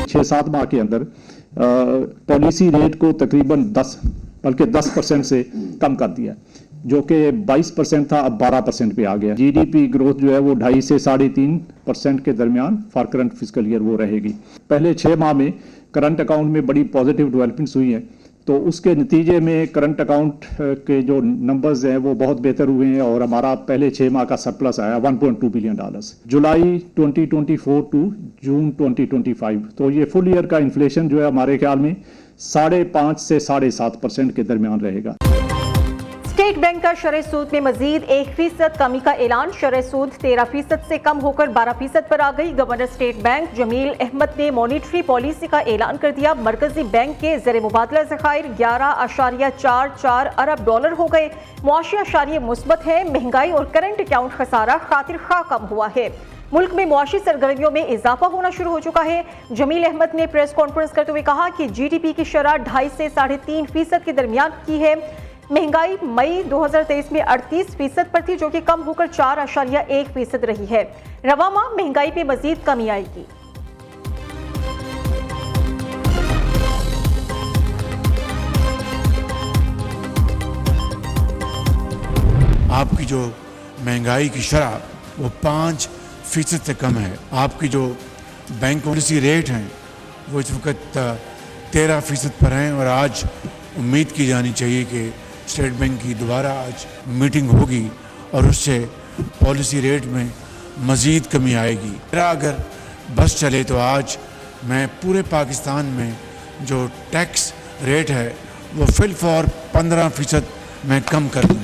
6-7 माह के अंदर पॉलिसी रेट को तकरीबन 10% से कम कर दिया, जो कि 22% था, अब 12% पे आ गया। जीडीपी ग्रोथ जो है वो 2.5 से 3.5% के दरमियान फॉर करंट फिस्कल ईयर वो रहेगी। पहले 6 माह में करंट अकाउंट में बड़ी पॉजिटिव डेवलपमेंट्स हुई हैं, तो उसके नतीजे में करंट अकाउंट के जो नंबर्स हैं वो बहुत बेहतर हुए हैं और हमारा पहले 6 माह का सरप्लस आया $1.2 बिलियन। जुलाई 2024 टू जून 2025, तो ये फुल ईयर का इन्फ्लेशन जो है हमारे ख्याल में 5.5 से 7.5% के दरमियान रहेगा। स्टेट बैंक का शरह सूद में मजीद 1% कमी का ऐलान। शरह सूद 13% से कम होकर 12% पर आ गई। Governor State Bank Jamil Ahmed ने मॉनिटरी पॉलिसी का ऐलान कर दिया। मरकजी बैंक के ज़र मुबादला ज़खायर 11.44 अरब डॉलर हो गए। मुआशी अशारिये मुस्बत है। महंगाई और करंट अकाउंट खसारा खातिर खा कम हुआ है। मुल्क में मुआशी सरगर्मियों में इजाफा होना शुरू हो चुका है। जमील अहमद ने प्रेस कॉन्फ्रेंस करते हुए कहा कि GDP की शरह 2.5 से 3.5% के दरमियान की है। महंगाई मई 2023 में 38% पर थी, जो कि कम होकर 4.1% रही है। रवा माह महंगाई में मजीद कमी आएगी। आपकी जो महंगाई की शरह वो 5% से कम है। आपकी जो बैंक पॉलिसी रेट हैं वो इस वक्त 13% पर हैं और आज उम्मीद की जानी चाहिए कि स्टेट बैंक की दोबारा आज मीटिंग होगी और उससे पॉलिसी रेट में मज़ीद कमी आएगी। मेरा अगर बस चले तो आज मैं पूरे पाकिस्तान में जो टैक्स रेट है वो फिलफौर 15% मैं कम कर दूँ।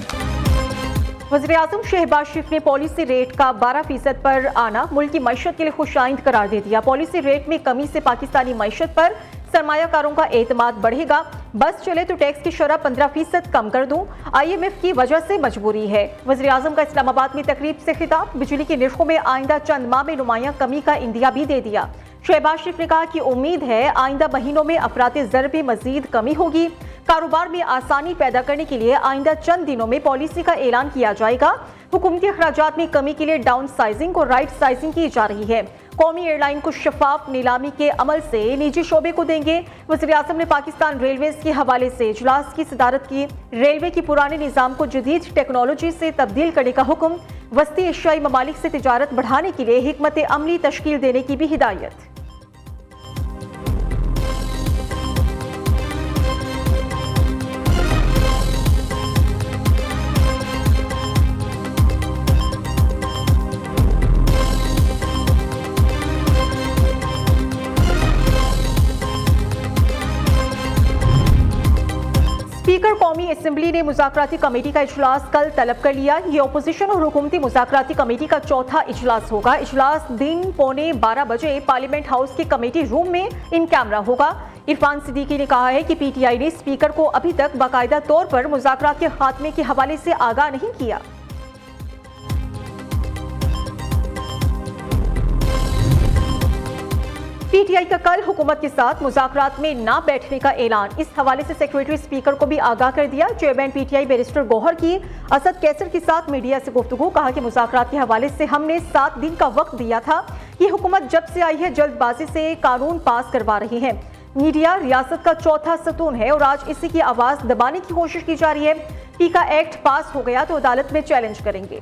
वज़ीर-ए-आज़म शहबाज शरीफ ने पॉलिसी रेट का 12% पर आना मुल्क की मईशत के लिए खुशाइंद करार दे दिया। पॉलिसी रेट में कमी से पाकिस्तानी मईशत पर सरमायाकारों का एतमाद बढ़ेगा। बस चले तो टैक्स की शरह 15% कम कर दूं, IMF की वजह से मजबूरी है। वज़ीर-ए-आज़म का इस्लामाबाद में तकरीब से खिताब। बिजली के निर्खों में आइंदा चंद माह में नुमायां कमी का इंदिया भी दे दिया। शहबाज शरीफ ने कहा कि उम्मीद है आइंदा महीनों में अफराते ज़र में मजीद कमी होगी। कारोबार में आसानी पैदा करने के लिए आइंदा चंद दिनों में पॉलिसी का ऐलान किया जाएगा। हुकूमती अखराजात में कमी के लिए डाउन साइजिंग और राइट साइजिंग की जा रही है। कौमी एयरलाइन को शफाफ नीलामी के अमल से निजी शोबे को देंगे। वज़ीर-ए-आज़म ने पाकिस्तान रेलवेज के हवाले से इजलास की सदारत की। रेलवे की पुराने निज़ाम को जदीद टेक्नोलॉजी से तब्दील करने का हुक्म। वस्ती एशियाई ममालिक से तिजारत बढ़ाने के लिए हिकमत अमली तश्कील देने की भी हिदायत। स्पीकर कौमी असेंबली ने मुज़ाकराती कमेटी का इजलास कल तलब कर लिया। ये अपोजिशन और हुकूमती मुज़ाकराती कमेटी का चौथा इजलास होगा। इजलास दिन 11:15 बजे पार्लियामेंट हाउस के कमेटी रूम में इन कैमरा होगा। इरफान सिद्दीकी ने कहा है कि PTI ने स्पीकर को अभी तक बाकायदा तौर पर मुज़ाकरात के खात्मे के हवाले से आगाह नहीं किया। PTI का कल हुकूमत के साथ मुज़ाकरात में ना बैठने का ऐलान। इस हवाले से सेक्रेटरी स्पीकर को भी आगाह कर दिया। चेयरमैन PTI बैरिस्टर गौहर की असद कैसर के साथ मीडिया से गुफ्तगू। कहा कि मुज़ाकरात के हवाले से हमने 7 दिन का वक्त दिया था। ये हुकूमत जब से आई है जल्दबाजी से कानून पास करवा रही है। मीडिया रियासत का चौथा सतून है और आज इसी की आवाज़ दबाने की कोशिश की जा रही है। पीका एक्ट पास हो गया तो अदालत में चैलेंज करेंगे।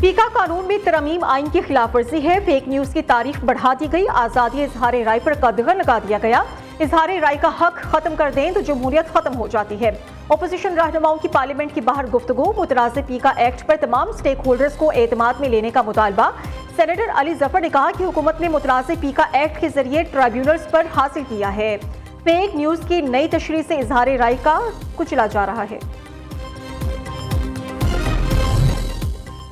पीका कानून में तरमीम आइन की खिलाफ वर्जी है। फेक न्यूज की तारीख बढ़ा दी गई। आज़ादी इजहार राय पर कदगन लगा दिया गया। इजहार राय का हक खत्म कर दें तो जमहूरियत खत्म हो जाती है। अपोजिशन रहनुमाओं की पार्लियामेंट के बाहर गुफ्तगू। मुतराज़िम पीका एक्ट पर तमाम स्टेक होल्डर्स को एतमाद में लेने का मुतालबा। सेनेटर अली जफर ने कहा कि हुकूमत ने मुतराज़िम पीका एक्ट के जरिए ट्राइब्यूनल्स पर हासिल किया है। फेक न्यूज की नई तशरीह से इजहार राय का कुचला जा रहा है।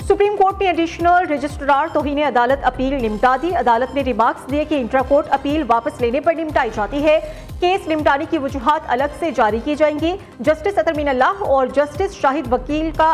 सुप्रीम कोर्ट ने एडिशनल रजिस्ट्रार तौहीन अदालत अपील निमटा दी। अदालत ने रिमार्क्स दिए कि इंट्रा कोर्ट अपील वापस लेने पर निमटाई जाती है। केस निमटाने की वजूहात अलग से जारी की जाएंगी। जस्टिस अतर मीनल्लाह और जस्टिस शाहिद वकील का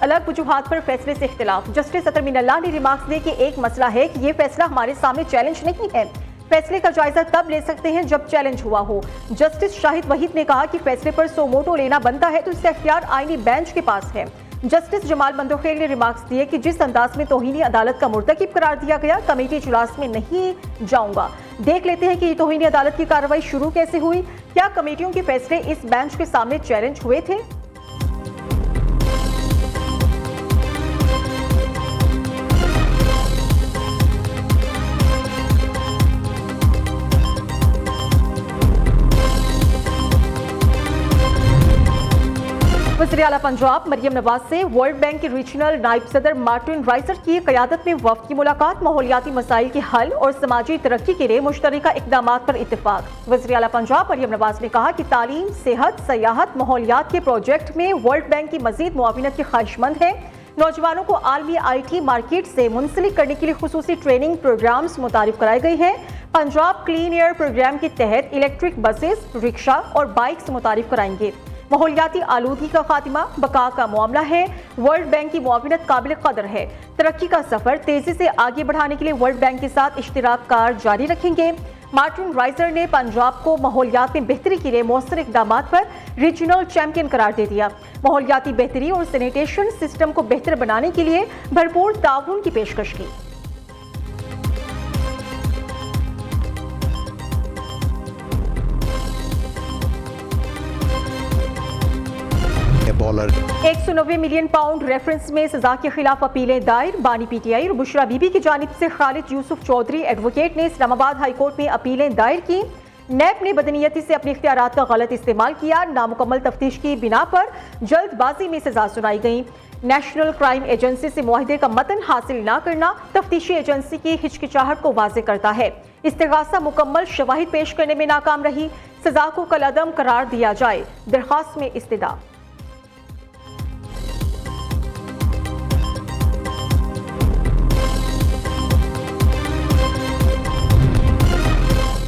अलग वजूहात पर फैसले से इख्तिलाफ। जस्टिस अतर मीनल्लाह ने रिमार्क्स दिए कि एक मसला है कि ये फैसला हमारे सामने चैलेंज नहीं है। फैसले का जायजा तब ले सकते हैं जब चैलेंज हुआ हो। जस्टिस शाहिद वहीद ने कहा कि फैसले पर सो मोटो लेना बनता है तो इसका इख्तियार आईनी बेंच के पास है। जस्टिस जमाल मंदोखेल ने रिमार्क्स दिए कि जिस अंदाज में तौहीनी अदालत का मुर्तकिब करार दिया गया, कमेटी इजलास में नहीं जाऊंगा। देख लेते हैं कि तौहीनी अदालत की कार्रवाई शुरू कैसे हुई। क्या कमेटियों के फैसले इस बेंच के सामने चैलेंज हुए थे? वज़ीर आला पंजाब मरियम नवाज से वर्ल्ड बैंक के रीजनल नायब सदर मार्टिन राइजर की क़यादत में वफ़द की मुलाकात। माहौलियाती मसाइल के हल और समाजी तरक्की के लिए मुश्तरका इक़दामात पर इत्तिफ़ाक़। वज़ीर आला पंजाब मरियम नवाज ने कहा कि तालीम, सेहत, सयाहत, माहौलियात के प्रोजेक्ट में वर्ल्ड बैंक की मज़ीद मुआविनत की ख्वाहिशमंद है। नौजवानों को आलमी IT मार्केट से मुंसलिक करने के लिए खुसूसी ट्रेनिंग प्रोग्राम्स मुतारिफ कराए गए हैं। पंजाब क्लीन एयर प्रोग्राम के तहत इलेक्ट्रिक बसेस, रिक्शा और बाइक्स मुतारिफ कराएंगे। माहौलियाती आलूगी का खात्मा बका का मामला है। वर्ल्ड बैंक की मुआविनत काबिल कदर है। तरक्की का सफर तेजी से आगे बढ़ाने के लिए वर्ल्ड बैंक के साथ इश्तिराक कार जारी रखेंगे। मार्टिन राइजर ने पंजाब को माहौलियात में बेहतरी के लिए मौसर इक़दामात पर रीजनल चैंपियन करार दे दिया। माहौलियाती बेहतरी और सैनिटेशन सिस्टम को बेहतर बनाने के लिए भरपूर ताउन की पेशकश की। बॉलर 190 मिलियन पाउंड रेफरेंस में सजा के खिलाफ अपीलें दायर। बानी PTI और बुशरा बीबी की जानिब से खालिद यूसुफ चौधरी एडवोकेट ने इस्लामाबाद हाई कोर्ट में अपीलें दायर की। नैब ने बदनीयती से अपने इख्तियारात का गलत इस्तेमाल किया। नामुकम्मल तफ्तीश की बिना पर जल्दबाजी में सजा सुनाई गई। नेशनल क्राइम एजेंसी से मुआहदे का मतन हासिल न करना तफ्तीशी एजेंसी की हिचकिचाहट को वाज़ेह करता है। इस्तिगासा मुकम्मल शवाहिद पेश करने में नाकाम रही। सजा को कलअदम करार दिया जाए। दरख्वास्त में इस्तिदा।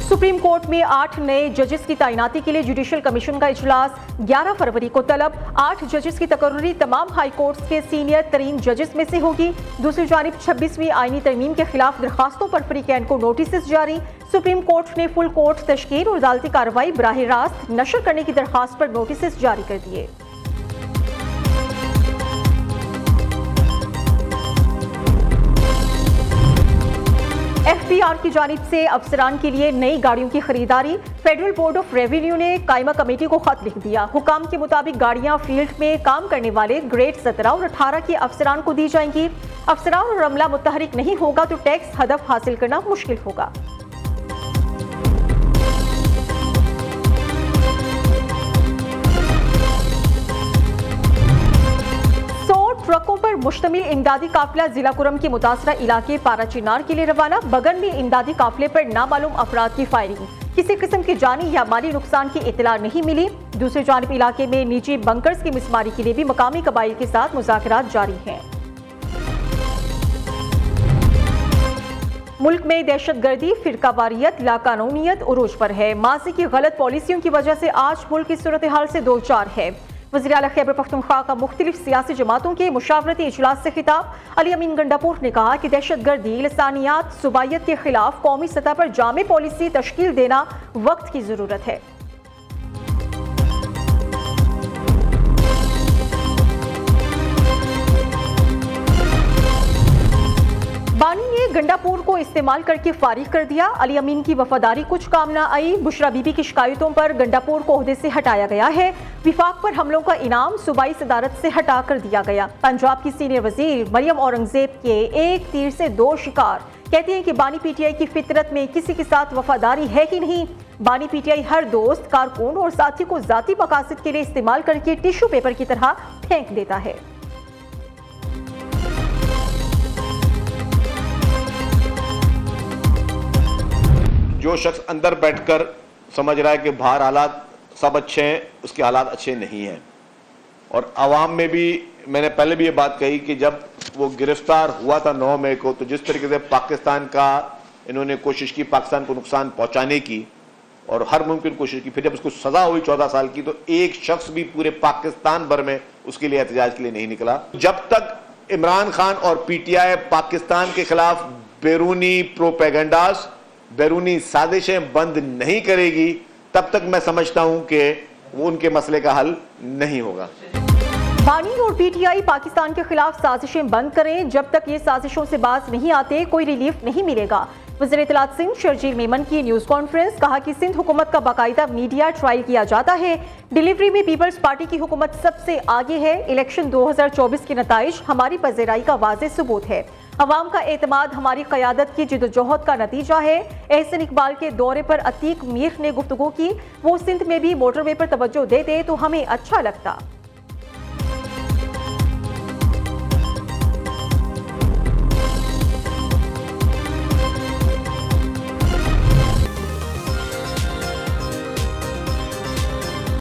सुप्रीम कोर्ट में 8 नए जजेस की तैनाती के लिए जुडिशल कमीशन का इजलास 11 फरवरी को तलब। 8 जजेस की तकर्री तमाम हाई कोर्ट्स के सीनियर तरीन जजेस में से होगी। दूसरी जानिब 26वीं आईनी तरमीम के खिलाफ दरखास्तों पर फ्री कैन को नोटिस जारी। सुप्रीम कोर्ट ने फुल कोर्ट तश्कील और अदालती कार्रवाई बराह रास्त नशर करने की दरखास्त पर नोटिस जारी कर दिए। FBR की जानिब से अफसरान के लिए नई गाड़ियों की खरीदारी। फेडरल बोर्ड ऑफ रेवेन्यू ने कायमा कमेटी को खत लिख दिया। हुकाम के मुताबिक गाड़ियां फील्ड में काम करने वाले ग्रेड 17 और 18 के अफसरान को दी जाएंगी। अफसरान और अमला मुतहरिक नहीं होगा तो टैक्स हदफ हासिल करना मुश्किल होगा। ट्रकों पर मुश्तमिल इमदादी काफिला जिला कुरम के मुतासरा इलाके पाराचिनार के लिए रवाना। बगन में इमदादी काफिले पर नामालूम अफराद की फायरिंग। किसी किस्म की जानी या माली नुकसान की इतला नहीं मिली। दूसरी जानिब इलाके में निजी बंकर्स की मिसमारी के लिए भी मकामी कबाइल के साथ मुज़ाकरात जारी हैं। मुल्क में दहशतगर्दी, फिरकावारियत, लाकानूनियत उरूज पर है। माजी की गलत पॉलिसियों की वजह से आज मुल्क की सूरत हाल से दो चार है। वज़ीर आला खैबर पख्तूनख्वा का मुख्तलिफ सियासी जमातों के मुशावरती इजलास से खिताब। अली अमीन गंडापुर ने कहा कि दहशतगर्दी, लसानियात, सुबाइयत के खिलाफ कौमी सतह पर जामे पॉलिसी तश्कील देना वक्त की जरूरत है। बानी ने गंडापुर को इस्तेमाल करके फारिग कर दिया। अली अमीन की वफादारी कुछ काम ना आई। बुशरा बीबी की शिकायतों पर गंडापुर को ओहदे से हटाया गया है। विफाक पर हमलों का इनाम सूबाई सदारत से हटा कर दिया गया। पंजाब की सीनियर वजीर मरियम औरंगजेब के एक तीर से दो शिकार। कहती हैं कि बानी PTI की फितरत में किसी के साथ वफादारी है ही नहीं। बानी PTI हर दोस्त, कारकुन और साथी को जाती मकासद के लिए इस्तेमाल करके टिश्यू पेपर की तरह फेंक देता है। जो शख्स अंदर बैठकर समझ रहा है कि बाहर हालात सब अच्छे हैं, उसके हालात अच्छे नहीं हैं। और आवाम में भी मैंने पहले भी ये बात कही कि जब वो गिरफ्तार हुआ था 9 मई को, तो जिस तरीके से पाकिस्तान का इन्होंने कोशिश की पाकिस्तान को नुकसान पहुंचाने की और हर मुमकिन कोशिश की, फिर जब उसको सजा हुई 14 साल की, तो एक शख्स भी पूरे पाकिस्तान भर में उसके लिए एहतजाज के लिए नहीं निकला। जब तक इमरान खान और PTI पाकिस्तान के खिलाफ बैरूनी प्रोपेगेंडास, बैरूनी साजिशें बंद नहीं करेगी, तब तक मैं समझता हूं कि वो उनके मसले का हल नहीं होगा। बानी और पीटीआई पाकिस्तान के खिलाफ साजिशें बंद करें, जब तक ये साजिशों से बाज नहीं आते कोई रिलीफ नहीं मिलेगा। वज़ीर इत्तलात सिंध शर्जील मेमन की न्यूज़ कॉन्फ्रेंस, कहा कि सिंध हुकूमत का बाकायदा मीडिया ट्रायल किया जाता है। डिलीवरी में पीपल्स पार्टी की हुकूमत सबसे आगे है। इलेक्शन 2024 के नताइज हमारी पज़ीराई का वाज़ेह सबूत है। अवाम का एतमाद हमारी क़यादत की जिद्दोजहद का नतीजा है। एहसन इकबाल के दौरे पर अतीक मीर ने गुफ्तगू की, वो सिंध में भी मोटरवे पर तवज्जो देते तो हमें अच्छा लगता।